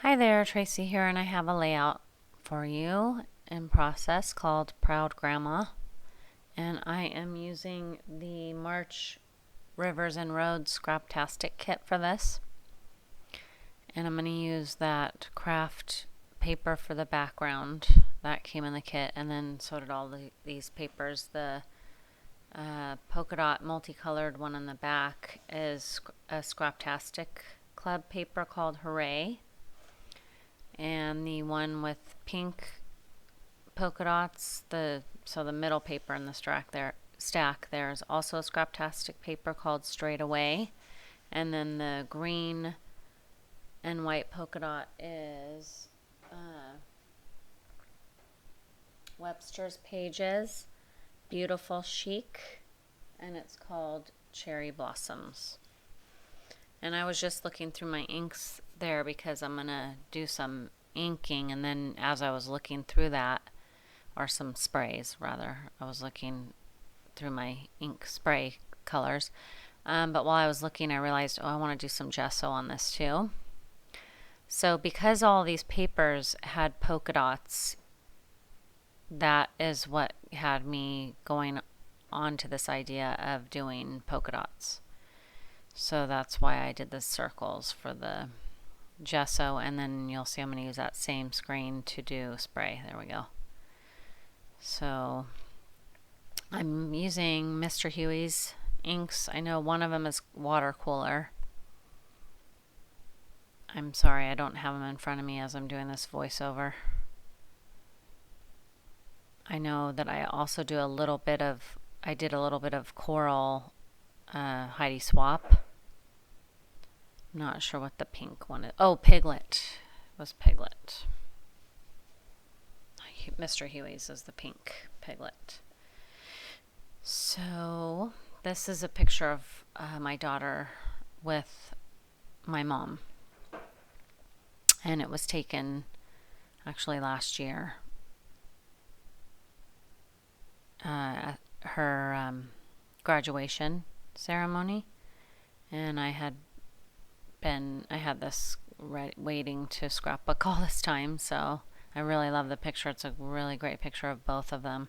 Hi there, Tracy here, and I have a layout for you in process called Proud Grandma. And I am using the March Rivers and Roads Scraptastic kit for this. And I'm going to use that craft paper for the background that came in the kit, and then so did all these papers. The polka dot multicolored one on the back is a Scraptastic Club paper called Hooray. And the one with pink polka dots, the middle paper in the stack there is also a Scraptastic paper called Straight Away, and then the green and white polka dot is Webster's Pages Beautiful Chic, and it's called Cherry Blossoms. And I was just looking through my inks there because I'm gonna do some inking, and then as I was looking through that, or some sprays rather, I was looking through my ink spray colors. But while I was looking, I realized, I want to do some gesso on this too. So because all these papers had polka dots, that is what had me going on to this idea of doing polka dots. So that's why I did the circles for the gesso, and then you'll see I'm going to use that same screen to do spray. There we go. So I'm using Mr. Huey's inks. I know one of them is water cooler. I'm sorry, I don't have them in front of me as I'm doing this voiceover. I know that I also do I did a little bit of coral Heidi Swap. I'm not sure what the pink one is. Oh, Piglet. It was Piglet. Mr. Huey's is the pink Piglet. So this is a picture of my daughter with my mom. And it was taken actually last year at her graduation ceremony. And I had this waiting to scrapbook all this time, so I really love the picture. It's a really great picture of both of them.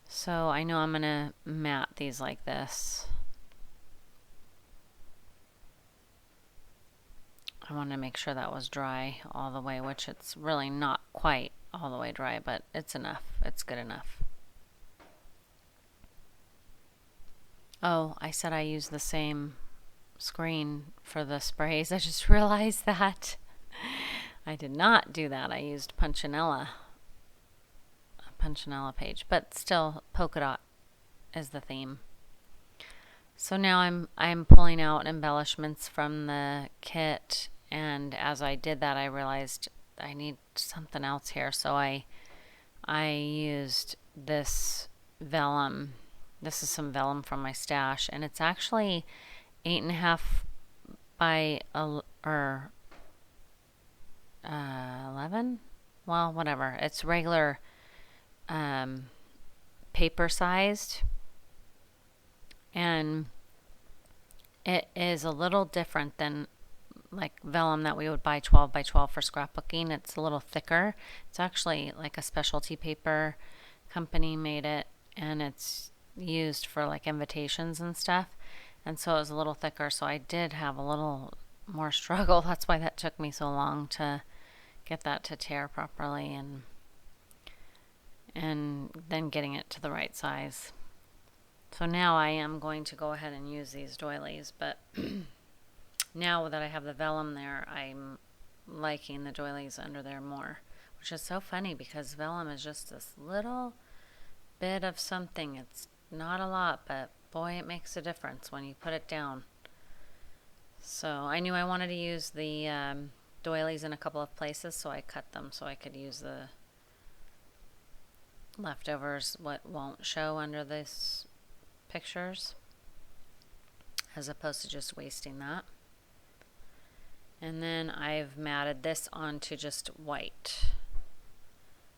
So I know I'm going to mat these like this. I wanted to make sure that was dry all the way, which it's really not quite all the way dry, but it's enough. It's good enough. Oh, I said I used the same screen for the sprays. I just realized that. I did not do that. I used a Punchinella page, but still polka dot is the theme. So now I'm pulling out embellishments from the kit, and as I did that, I realized I need something else here. So I used this vellum. This is some vellum from my stash, and it's actually 8.5 by 11. Well, whatever. It's regular paper sized, and it is a little different than like vellum that we would buy 12 by 12 for scrapbooking. It's a little thicker. It's actually like a specialty paper company made it, and it's used for like invitations and stuff, and so it was a little thicker, so I did have a little more struggle. That's why that took me so long to get that to tear properly, and then getting it to the right size. So now I am going to go ahead and use these doilies, but now that I have the vellum there, I'm liking the doilies under there more, which is so funny because vellum is just this little bit of something. It's not a lot, but boy, it makes a difference when you put it down. So I knew I wanted to use the doilies in a couple of places, so I cut them so I could use the leftovers, what won't show under these pictures, as opposed to just wasting that. And then I've matted this onto just white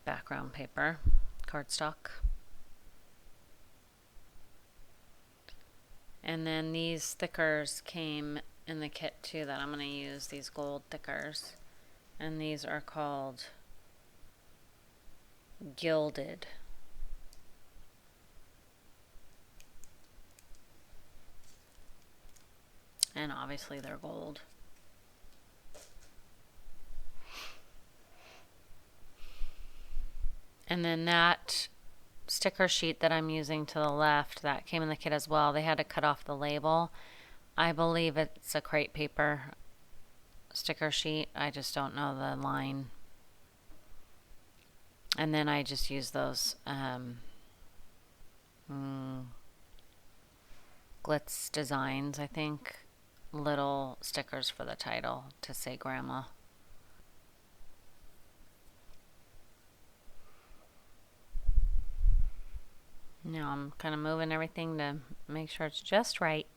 background paper, cardstock. And then these stickers came in the kit too that I'm going to use, these gold thickers. And these are called Gilded. And obviously they're gold. And then that sticker sheet that I'm using to the left, that came in the kit as well. They had to cut off the label. I believe it's a crepe paper sticker sheet. I just don't know the line. And then I just use those Glitz Designs, I think, little stickers for the title to say Grandma. Now I'm kind of moving everything to make sure it's just right.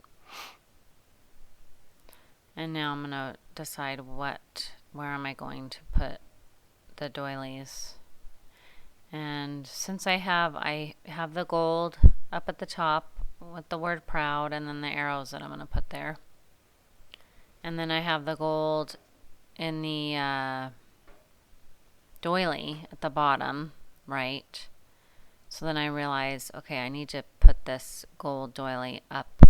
And now I'm going to decide where am I going to put the doilies. And since I have the gold up at the top with the word proud and then the arrows that I'm going to put there. And then I have the gold in the doily at the bottom, right? So then I realized, okay, I need to put this gold doily up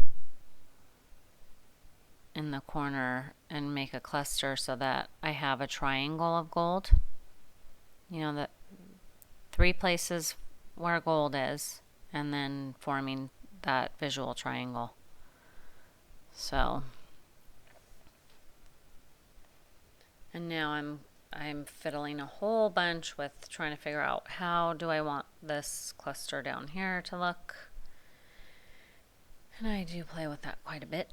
in the corner and make a cluster so that I have a triangle of gold. You know, the 3 places where gold is, and then forming that visual triangle. So, and now I'm fiddling a whole bunch with trying to figure out how do I want this cluster down here to look. And I do play with that quite a bit.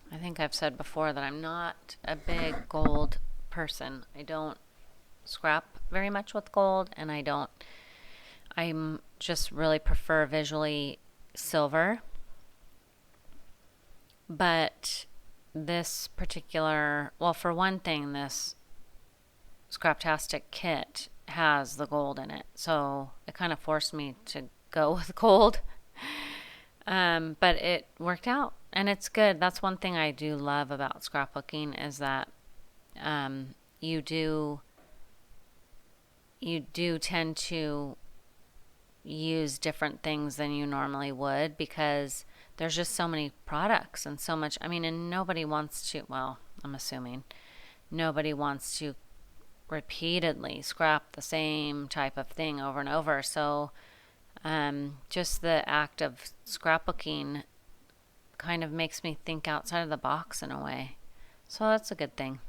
I think I've said before that I'm not a big gold person. I don't scrap very much with gold, and I'm just really prefer visually silver. But this particular, well, for one thing, this Scraptastic kit has the gold in it, so it kind of forced me to go with gold. But it worked out, and it's good. That's one thing I do love about scrapbooking is that you do tend to use different things than you normally would because there's just so many products and so much. I mean, and nobody wants to, well, I'm assuming nobody wants to repeatedly scrap the same type of thing over and over. So just the act of scrapbooking kind of makes me think outside of the box in a way. So that's a good thing.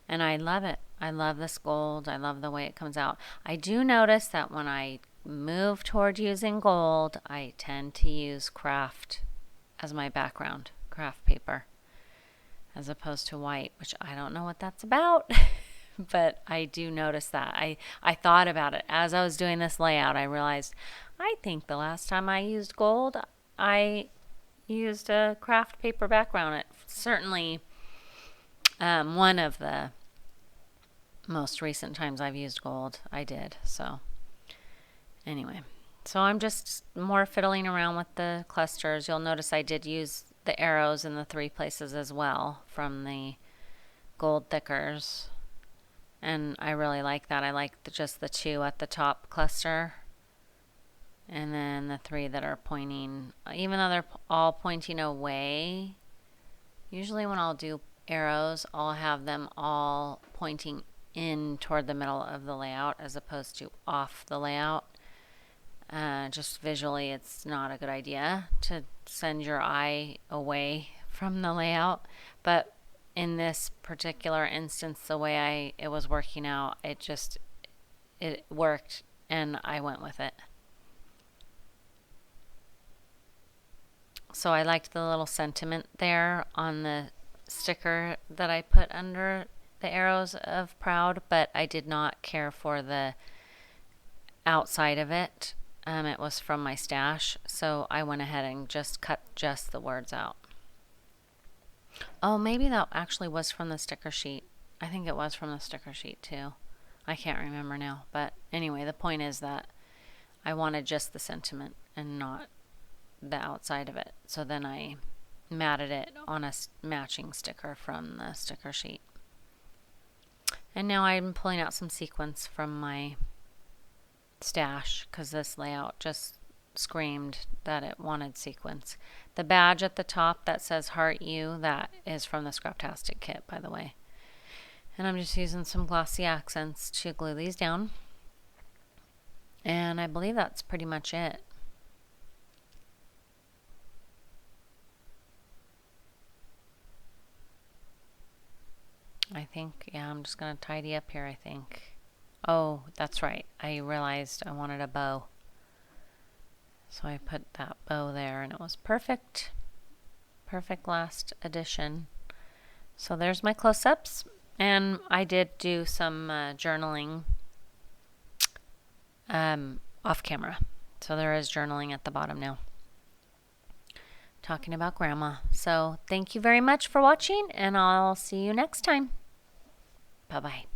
And I love it. I love this gold. I love the way it comes out. I do notice that when I move toward using gold, I tend to use craft as my background, craft paper, as opposed to white, which I don't know what that's about. But I do notice that. I thought about it as I was doing this layout. I realized I think the last time I used gold, I used a craft paper background. It certainly one of the most recent times I've used gold, I did. So anyway, so I'm just more fiddling around with the clusters. You'll notice I did use the arrows in the 3 places as well from the gold thickers. And I really like that. I like just the 2 at the top cluster. And then the 3 that are pointing, even though they're all pointing away, usually when I'll do arrows, I'll have them all pointing in toward the middle of the layout as opposed to off the layout. Just visually, it's not a good idea to send your eye away from the layout. But in this particular instance, the way it was working out, it worked, and I went with it. So I liked the little sentiment there on the sticker that I put under the arrows of proud, but I did not care for the outside of it. It was from my stash, so I went ahead and just cut just the words out. Oh, maybe that actually was from the sticker sheet. I think it was from the sticker sheet too. I can't remember now, but anyway, the point is that I wanted just the sentiment and not the outside of it. So then I matted it on a matching sticker from the sticker sheet. And now I'm pulling out some sequins from my stash because this layout just screamed that it wanted sequins. The badge at the top that says Heart You, that is from the Scraptastic kit, by the way. And I'm just using some glossy accents to glue these down. And I believe that's pretty much it. I think, yeah, I'm just going to tidy up here, I think. Oh, that's right. I realized I wanted a bow. So I put that bow there and it was perfect. Perfect last addition. So there's my close-ups. And I did do some journaling off camera. So there is journaling at the bottom now. Talking about Grandma. So thank you very much for watching and I'll see you next time. Bye-bye.